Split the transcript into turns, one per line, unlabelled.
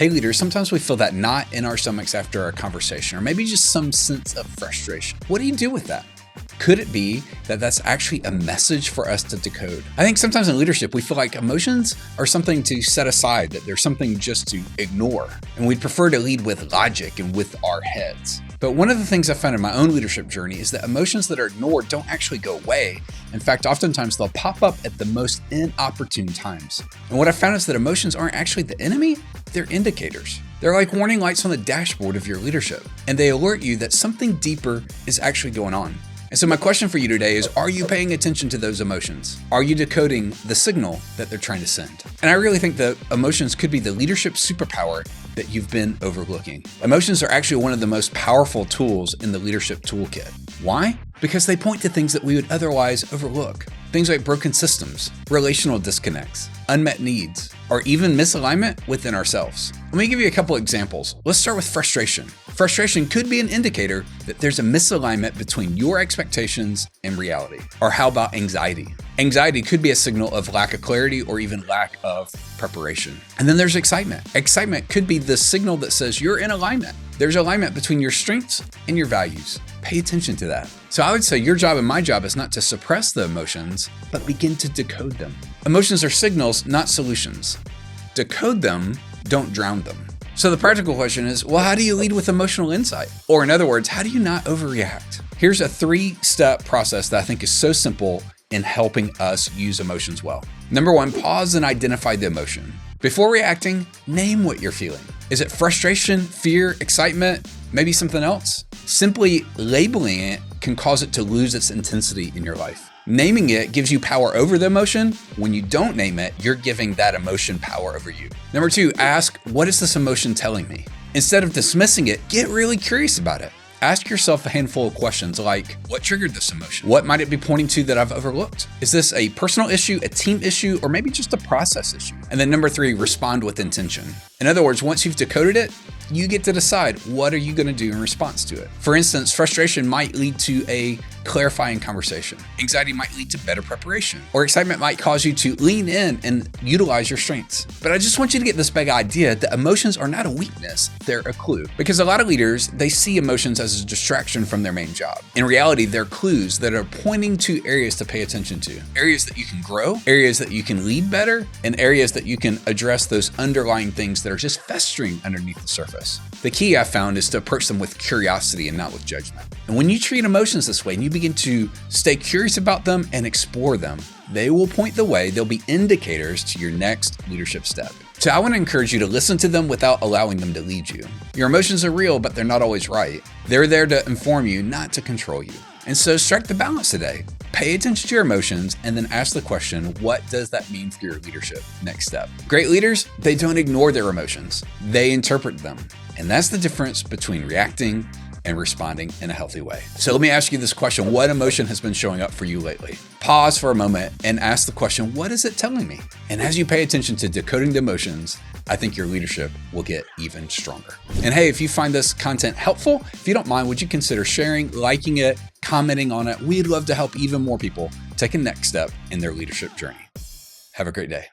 Hey leaders, sometimes we feel that knot in our stomachs after a conversation, or maybe just some sense of frustration. What do you do with that? Could it be that that's actually a message for us to decode? I think sometimes in leadership, we feel like emotions are something to set aside, that they're something just to ignore. And we'd prefer to lead with logic and with our heads. But one of the things I found in my own leadership journey is that emotions that are ignored don't actually go away. In fact, oftentimes they'll pop up at the most inopportune times. And what I found is that emotions aren't actually the enemy, they're indicators. They're like warning lights on the dashboard of your leadership, and they alert you that something deeper is actually going on. And so my question for you today is, are you paying attention to those emotions? Are you decoding the signal that they're trying to send? And I really think that emotions could be the leadership superpower that you've been overlooking. Emotions are actually one of the most powerful tools in the leadership toolkit. Why? Because they point to things that we would otherwise overlook. Things like broken systems, relational disconnects, unmet needs, or even misalignment within ourselves. Let me give you a couple examples. Let's start with frustration. Frustration could be an indicator that there's a misalignment between your expectations and reality. Or how about anxiety? Anxiety could be a signal of lack of clarity or even lack of preparation. And then there's excitement. Excitement could be the signal that says you're in alignment. There's alignment between your strengths and your values. Pay attention to that. So I would say your job and my job is not to suppress the emotions, but begin to decode them. Emotions are signals, not solutions. Decode them, don't drown them. So the practical question is, well, how do you lead with emotional insight? Or in other words, how do you not overreact? Here's a 3-step process that I think is so simple in helping us use emotions well. Number 1, pause and identify the emotion. Before reacting, name what you're feeling. Is it frustration, fear, excitement, maybe something else? Simply labeling it can cause it to lose its intensity in your life. Naming it gives you power over the emotion. When you don't name it, you're giving that emotion power over you. Number 2, ask, what is this emotion telling me? Instead of dismissing it, get really curious about it. Ask yourself a handful of questions like, what triggered this emotion? What might it be pointing to that I've overlooked? Is this a personal issue, a team issue, or maybe just a process issue? And then number 3, respond with intention. In other words, once you've decoded it, you get to decide what are you going to do in response to it. For instance, frustration might lead to a clarifying conversation. Anxiety might lead to better preparation, or excitement might cause you to lean in and utilize your strengths. But I just want you to get this big idea that emotions are not a weakness, they're a clue. Because a lot of leaders, they see emotions as a distraction from their main job. In reality, they're clues that are pointing to areas to pay attention to, areas that you can grow, areas that you can lead better, and areas that you can address those underlying things that are just festering underneath the surface. The key I found is to approach them with curiosity and not with judgment. And when you treat emotions this way and you begin to stay curious about them and explore them, they will point the way. They'll be indicators to your next leadership step. So I want to encourage you to listen to them without allowing them to lead you. Your emotions are real, but they're not always right. They're there to inform you, not to control you. And so strike the balance today. Pay attention to your emotions and then ask the question, what does that mean for your leadership? Next step. Great leaders, they don't ignore their emotions. They interpret them. And that's the difference between reacting and responding in a healthy way. So let me ask you this question. What emotion has been showing up for you lately? Pause for a moment and ask the question, what is it telling me? And as you pay attention to decoding the emotions, I think your leadership will get even stronger. And hey, if you find this content helpful, if you don't mind, would you consider sharing, liking it, commenting on it? We'd love to help even more people take a next step in their leadership journey. Have a great day.